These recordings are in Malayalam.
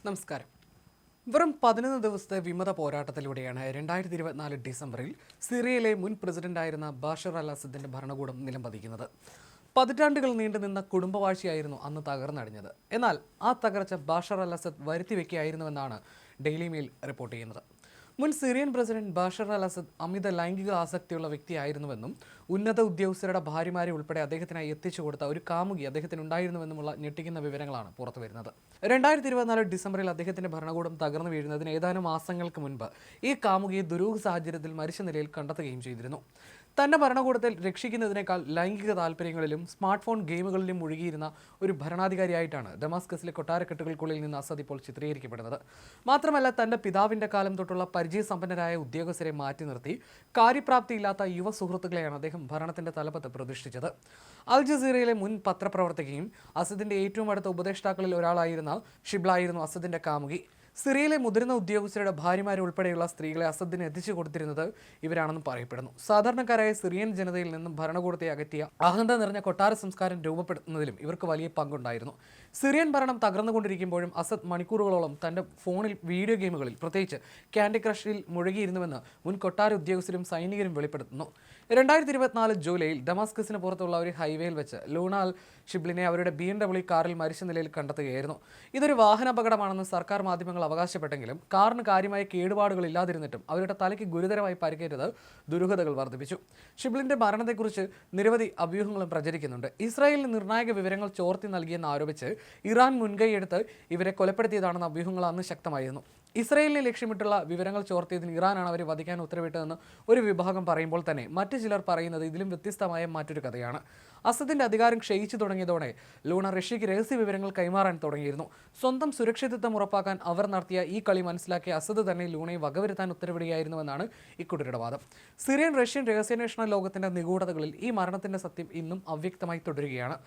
നമസ്കാരം. വെറും 11 ദിവസത്തെ വിമത പോരാട്ടത്തിലൂടെയാണ് 2024 ഡിസംബറിൽ സിറിയയിലെ മുൻ പ്രസിഡന്റായിരുന്ന ബാഷർ അൽ അസദിന്റെ ഭരണകൂടം നിലംപതിക്കുന്നത്. പതിറ്റാണ്ടുകൾ നീണ്ടുനിന്ന കുടുംബവാഴ്ചയായിരുന്നു അന്ന് തകർന്നടിഞ്ഞത്. എന്നാൽ ആ തകർച്ച ബാഷർ അൽ അസദ് വരുത്തിവെക്കുകയായിരുന്നുവെന്നാണ് ഡെയിലി മെയിൽ റിപ്പോർട്ട് ചെയ്യുന്നത്. മുൻ Syrian president Bashar al Assad അമിത ലൈംഗിക ആസക്തിയുള്ള വ്യക്തിയായിരുന്നുവെന്നും ഉന്നത ഉദ്യോഗസ്ഥരുടെ ഭാര്യമാരെ ഉൾപ്പെടെ അദ്ദേഹത്തിനായി എത്തിച്ചു കൊടുത്ത ഒരു കാമുകി അദ്ദേഹത്തിന് ഉണ്ടായിരുന്നുവെന്നുമുള്ള ഞെട്ടിക്കുന്ന വിവരങ്ങളാണ് പുറത്തുവരുന്നത്. 2024 ഡിസംബറിൽ അദ്ദേഹത്തിന്റെ ഭരണകൂടം തകർന്നു വീഴുന്നതിന് ഏതാനും മാസങ്ങൾക്ക് മുൻപ് ഈ കാമുകിയെ ദുരൂഹ സാഹചര്യത്തിൽ മരിച്ച നിലയിൽ കണ്ടെത്തുകയും ചെയ്തിരുന്നു. തന്റെ ഭരണകൂടത്തിൽ രക്ഷിക്കുന്നതിനേക്കാൾ ലൈംഗിക താല്പര്യങ്ങളിലും സ്മാർട്ട് ഫോൺ ഗെയിമുകളിലും മുഴുകിയിരുന്ന ഒരു ഭരണാധികാരിയായിട്ടാണ് ഡമാസ്കസിലെ കൊട്ടാരക്കെട്ടുകൾക്കുള്ളിൽ നിന്ന് അസദ് ഇപ്പോൾ ചിത്രീകരിക്കപ്പെടുന്നത്. മാത്രമല്ല, തന്റെ പിതാവിന്റെ കാലം തൊട്ടുള്ള പരിചയസമ്പന്നരായ ഉദ്യോഗസ്ഥരെ മാറ്റി നിർത്തി കാര്യപ്രാപ്തിയില്ലാത്ത യുവ സുഹൃത്തുക്കളെയാണ് അദ്ദേഹം ഭരണത്തിന്റെ തലപ്പത്ത് പ്രതിഷ്ഠിച്ചത്. അൽ ജസീറയിലെ മുൻ പത്രപ്രവർത്തകയും അസദിന്റെ ഏറ്റവും അടുത്ത ഉപദേഷ്ടാക്കളിൽ ഒരാളായിരുന്ന ഷിബ്ലായിരുന്നു അസദിന്റെ കാമുകി. സിറിയയിലെ മുതിർന്ന ഉദ്യോഗസ്ഥരുടെ ഭാര്യമാരെ ഉൾപ്പെടെയുള്ള സ്ത്രീകളെ അസദിന് എത്തിച്ചു കൊടുത്തിരുന്നത് ഇവരാണെന്ന് പറയപ്പെടുന്നു. സാധാരണക്കാരായ സിറിയൻ ജനതയിൽ നിന്നും ഭരണകൂടത്തെ അകറ്റിയ അഹന്ത നിറഞ്ഞ കൊട്ടാര സംസ്കാരം രൂപപ്പെടുത്തുന്നതിലും ഇവർക്ക് വലിയ പങ്കുണ്ടായിരുന്നു. സിറിയൻ ഭരണം തകർന്നുകൊണ്ടിരിക്കുമ്പോഴും അസദ് മണിക്കൂറുകളോളം തന്റെ ഫോണിൽ വീഡിയോ ഗെയിമുകളിൽ, പ്രത്യേകിച്ച് ക്യാൻഡി ക്രഷിൽ മുഴുകിയിരുന്നുവെന്ന് മുൻ കൊട്ടാര ഉദ്യോഗസ്ഥരും സൈനികരും വെളിപ്പെടുത്തുന്നു. 2024 ജൂലൈയിൽ ഡമാസ്കസിന് പുറത്തുള്ള ഒരു ഹൈവേയിൽ വെച്ച് ലൂണ അൽ ഷിബ്ലിനെ അവരുടെ BMW കാറിൽ മരിച്ച നിലയിൽ കണ്ടെത്തുകയായിരുന്നു. ഇതൊരു വാഹനാപകടമാണെന്ന് സർക്കാർ മാധ്യമങ്ങൾ അവകാശപ്പെട്ടെങ്കിലും കാറിന് കാര്യമായ കേടുപാടുകൾ ഇല്ലാതിരുന്നിട്ടും അവരുടെ തലയ്ക്ക് ഗുരുതരമായി പരിക്കേറ്റത് ദുരൂഹതകൾ വർദ്ധിപ്പിച്ചു. ഷിബ്ലിന്റെ മരണത്തെക്കുറിച്ച് നിരവധി അഭ്യൂഹങ്ങളും പ്രചരിക്കുന്നുണ്ട്. ഇസ്രായേലിന് നിർണായക വിവരങ്ങൾ ചോർത്തി നൽകിയെന്ന് ആരോപിച്ച് ഇറാൻ മുൻകൈയെടുത്ത് ഇവരെ കൊലപ്പെടുത്തിയതാണെന്ന അഭ്യൂഹങ്ങൾ അന്ന് ശക്തമായിരുന്നു. ഇസ്രായേലിനെ ലക്ഷ്യമിട്ടുള്ള വിവരങ്ങൾ ചോർത്തിയതിന് ഇറാനാണ് അവരെ വധിക്കാൻ ഉത്തരവിട്ടതെന്ന് ഒരു വിഭാഗം പറയുമ്പോൾ തന്നെ മറ്റു ചിലർ പറയുന്നത് ഇതിലും വ്യത്യസ്തമായ മറ്റൊരു കഥയാണ്. അസദിന്റെ അധികാരം ക്ഷയിച്ചു തുടങ്ങിയതോടെ ലൂണ റഷ്യയ്ക്ക് രഹസ്യ വിവരങ്ങൾ കൈമാറാൻ തുടങ്ങിയിരുന്നു. സ്വന്തം സുരക്ഷിതത്വം ഉറപ്പാക്കാൻ അവർ നടത്തിയ ഈ കളി മനസ്സിലാക്കിയ അസദ് തന്നെ ലൂണയെ വകവരുത്താൻ ഉത്തരവിടുകയായിരുന്നുവെന്നാണ് ഇക്കൂട്ടരുടെ വാദം. സിറിയൻ റഷ്യൻ രഹസ്യാന്വേഷണ ലോകത്തിന്റെ നിഗൂഢതകളിൽ ഈ മരണത്തിന്റെ സത്യം ഇന്നും അവ്യക്തമായി തുടരുകയാണ്.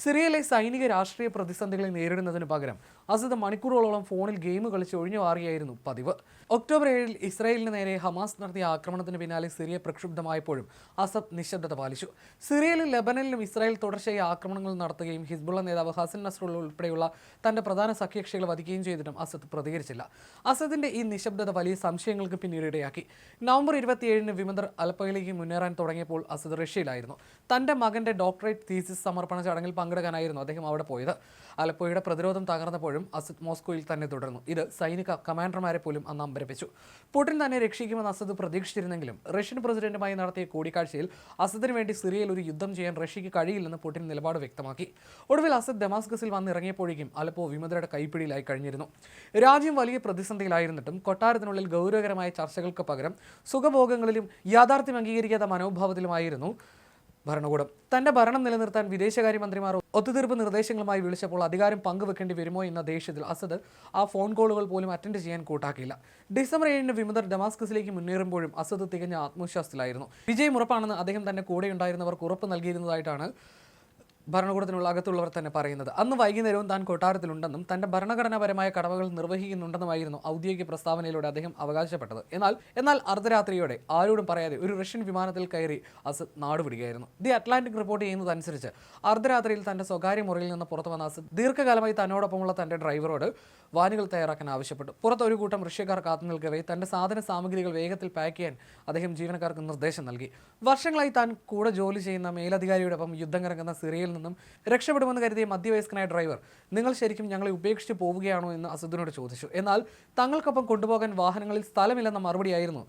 സിറിയയിലെ സൈനിക രാഷ്ട്രീയ പ്രതിസന്ധികളെ നേരിടുന്നതിന് പകരം അസദ് മണിക്കൂറുകളോളം ഫോണിൽ ഗെയിം കളിച്ച് ഒഴിഞ്ഞു മാറുകയായിരുന്നു പതിവ്. ഒക്ടോബർ 7 ഇസ്രായേലിന് നേരെ ഹമാസ് നടത്തിയ ആക്രമണത്തിന് പിന്നാലെ സിറിയ പ്രക്ഷുബ്ധമായപ്പോഴും അസദ് നിശബ്ദത പാലിച്ചു. സിറിയയിലും ലെബനനിലും ഇസ്രായേൽ തുടർച്ചയായി ആക്രമണങ്ങൾ നടത്തുകയും ഹിസ്ബുള്ള നേതാവ് ഹസൻ നസ്രുള്ള ഉൾപ്പെടെയുള്ള തന്റെ പ്രധാന സഖ്യകക്ഷികളെ വധിക്കുകയും ചെയ്തിട്ടും അസദ് പ്രതികരിച്ചില്ല. അസദിന്റെ ഈ നിശബ്ദത വലിയ സംശയങ്ങൾക്ക് പിന്നീട് ഇടയാക്കി. നവംബർ 27 വിമതർ അലപ്പയിലേക്ക് മുന്നേറാൻ തുടങ്ങിയപ്പോൾ അസദ് റഷ്യയിലായിരുന്നു. തന്റെ മകന്റെ ഡോക്ടറേറ്റ് തീസിസ് സമർപ്പണ ചടങ്ങിൽ പങ്കെടുക്കാനായിരുന്നു അദ്ദേഹം അവിടെ പോയത്. അലപ്പോയുടെ പ്രതിരോധം തകർന്നപ്പോഴും അസദ് മോസ്കോയിൽ തന്നെ തുടർന്നു. ഇത് സൈനിക കമാൻഡർമാരെ പോലും അന്ന് അമ്പരപ്പിച്ചു. പുടിൻ തന്നെ രക്ഷിക്കുമെന്ന് അസദ് പ്രതീക്ഷിച്ചിരുന്നെങ്കിലും റഷ്യൻ പ്രസിഡന്റുമായി നടത്തിയ കൂടിക്കാഴ്ചയിൽ അസദിന് വേണ്ടി സിറിയയിൽ ഒരു യുദ്ധം ചെയ്യാൻ റഷ്യയ്ക്ക് കഴിയില്ലെന്ന് പുടിൻ നിലപാട് വ്യക്തമാക്കി. ഒടുവിൽ അസദ് ഡമാസ്കസിൽ വന്നിറങ്ങിയപ്പോഴേക്കും അലപ്പോ വിമതരുടെ കൈപ്പിടിയിലായി കഴിഞ്ഞിരുന്നു. രാജ്യം വലിയ പ്രതിസന്ധിയിലായിരുന്നിട്ടും കൊട്ടാരത്തിനുള്ളിൽ ഗൗരവകരമായ ചർച്ചകൾക്ക് പകരം സുഖഭോഗങ്ങളിലും യാഥാർത്ഥ്യം അംഗീകരിക്കാത്ത മനോഭാവത്തിലുമായിരുന്നു ഭരണകൂടം. തന്റെ ഭരണം നിലനിർത്താൻ വിദേശകാര്യമന്ത്രിമാർ ഒത്തുതീർപ്പ് നിർദ്ദേശങ്ങളുമായി വിളിച്ചപ്പോൾ അധികാരം പങ്കുവെക്കേണ്ടി വരുമോ എന്ന ദേഷ്യത്തിൽ അസദ് ആ ഫോൺ കോളുകൾ പോലും അറ്റൻഡ് ചെയ്യാൻ കൂട്ടാക്കിയില്ല. ഡിസംബർ 7 വിമതർ ഡമാസ്കസിലേക്ക് മുന്നേറുമ്പോഴും അസദ് തികഞ്ഞ ആത്മവിശ്വാസത്തിലായിരുന്നു. വിജയം ഉറപ്പാണെന്ന് അദ്ദേഹം തന്നെ കൂടെയുണ്ടായിരുന്നവർക്ക് ഉറപ്പ് നൽകിയിരുന്നതായിട്ടാണ് ഭരണകൂടത്തിനുള്ള അകത്തുള്ളവർ തന്നെ പറയുന്നത്. അന്ന് വൈകുന്നേരവും താൻ കൊട്ടാരത്തിലുണ്ടെന്നും തന്റെ ഭരണഘടനാപരമായ കടമകൾ നിർവഹിക്കുന്നുണ്ടെന്നുമായിരുന്നു ഔദ്യോഗിക പ്രസ്താവനയിലൂടെ അദ്ദേഹം അവകാശപ്പെട്ടത്. എന്നാൽ അർദ്ധരാത്രിയോടെ ആരോടും പറയാതെ ഒരു റഷ്യൻ വിമാനത്തിൽ കയറി അസദ് നാടുവിടുകയായിരുന്നു. ദി അറ്റ്ലാന്റിക് റിപ്പോർട്ട് ചെയ്യുന്നതനുസരിച്ച് അർദ്ധരാത്രിയിൽ തന്റെ സ്വകാര്യ മുറിയിൽ നിന്ന് പുറത്തു വന്ന അസദ് ദീർഘകാലമായി തന്നോടൊപ്പമുള്ള തന്റെ ഡ്രൈവറോട് വാനുകൾ തയ്യാറാക്കാൻ ആവശ്യപ്പെട്ടു. പുറത്ത് ഒരു കൂട്ടം റഷ്യക്കാർ കാത്തു നിൽക്കവേ തന്റെ സാധന സാമഗ്രികൾ വേഗത്തിൽ പാക്ക് ചെയ്യാൻ അദ്ദേഹം ജീവനക്കാർക്ക് നിർദ്ദേശം നൽകി. വർഷങ്ങളായി താൻ കൂടെ ജോലി ചെയ്യുന്ന മേലധികാരിയോടൊപ്പം യുദ്ധമിറങ്ങുന്ന സിറിയയിൽ നിന്നും രക്ഷപ്പെടുമെന്ന് കരുതിയ മധ്യവയസ്കനായ ഡ്രൈവർ, നിങ്ങൾ ശരിക്കും ഞങ്ങളെ ഉപേക്ഷിച്ച് പോവുകയാണോ എന്ന് അസദിനോട് ചോദിച്ചു. എന്നാൽ തങ്ങൾക്കൊപ്പം കൊണ്ടുപോകാൻ വാഹനങ്ങളിൽ സ്ഥലമില്ലെന്ന മറുപടിയായിരുന്നു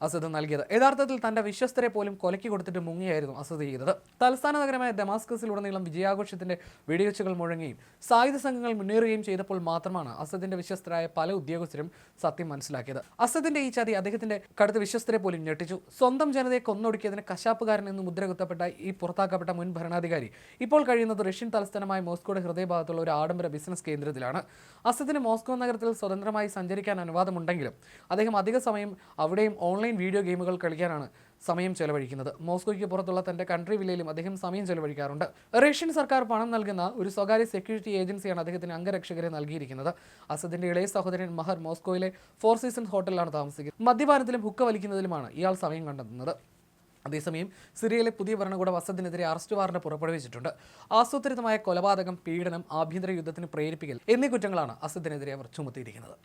അസദ് നൽകിയത്. യഥാർത്ഥത്തിൽ തന്റെ വിശ്വസ്തരെ പോലും കൊലയ്ക്ക് കൊടുത്തിട്ട് മുങ്ങിയായിരുന്നു അസദ് ചെയ്തത്. തലസ്ഥാന നഗരമായ ഡമാസ്കസിലുടനീളം വിജയാഘോഷത്തിന്റെ വെടിവെച്ചുകൾ മുഴങ്ങുകയും സായുധ സംഘങ്ങൾ മുന്നേറുകയും ചെയ്തപ്പോൾ മാത്രമാണ് അസദിന്റെ വിശ്വസ്തരായ പല ഉദ്യോഗസ്ഥരും സത്യം മനസ്സിലാക്കിയത്. അസദിന്റെ ഈ ചതി അദ്ദേഹത്തിന്റെ കടുത്ത വിശ്വസ്തരെ പോലും ഞെട്ടിച്ചു. സ്വന്തം ജനതയെ കൊന്നൊടുക്കിയതിന് കശാപ്പുകാരൻ എന്ന് മുദ്രകുത്തപ്പെട്ട ഈ പുറത്താക്കപ്പെട്ട മുൻ ഭരണാധികാരി ഇപ്പോൾ കഴിയുന്നത് റഷ്യൻ തലസ്ഥാനമായ മോസ്കോയുടെ ഹൃദയഭാഗത്തുള്ള ഒരു ആഡംബര ബിസിനസ് കേന്ദ്രത്തിലാണ്. അസദിന് മോസ്കോ നഗരത്തിൽ സ്വതന്ത്രമായി സഞ്ചരിക്കാൻ അനുവാദമുണ്ടെങ്കിലും അദ്ദേഹം അധിക സമയം അവിടെയും ഓൺലൈൻ വീഡിയോ ഗെയിമുകൾ കളിക്കാനാണ് സമയം ചെലവഴിക്കുന്നത്. മോസ്കോയ്ക്ക് പുറത്തുള്ള തന്റെ കൺട്രി വില്ലയിലും അദ്ദേഹം സമയം ചെലവഴിക്കാറുണ്ട്. റഷ്യൻ സർക്കാർ പണം നൽകുന്ന ഒരു സ്വകാര്യ സെക്യൂരിറ്റി ഏജൻസിയാണ് അദ്ദേഹത്തിന് അംഗരക്ഷകരെ നൽകിയിരിക്കുന്നത്. അസദിന്റെ ഇളയ സഹോദരൻ മഹർ മോസ്കോയിലെ ഫോർ സീസൺസ് ഹോട്ടലിലാണ് താമസിക്കുന്നത്. മദ്യപാനത്തിലും ഹുക്ക വലിക്കുന്നതിലുമാണ് ഇയാൾ സമയം കണ്ടെത്തുന്നത്. അതേസമയം സിറിയയിലെ പുതിയ ഭരണകൂടം അസദിനെതിരെ അറസ്റ്റ് വാറന്റ് പുറപ്പെടുവിച്ചിട്ടുണ്ട്. ആസൂത്രിതമായ കൊലപാതകം, പീഡനം, ആഭ്യന്തര യുദ്ധത്തിന് പ്രേരിപ്പിക്കൽ എന്നീ കുറ്റങ്ങളാണ് അസദിനെതിരെ അവർ ചുമത്തിയിരിക്കുന്നത്.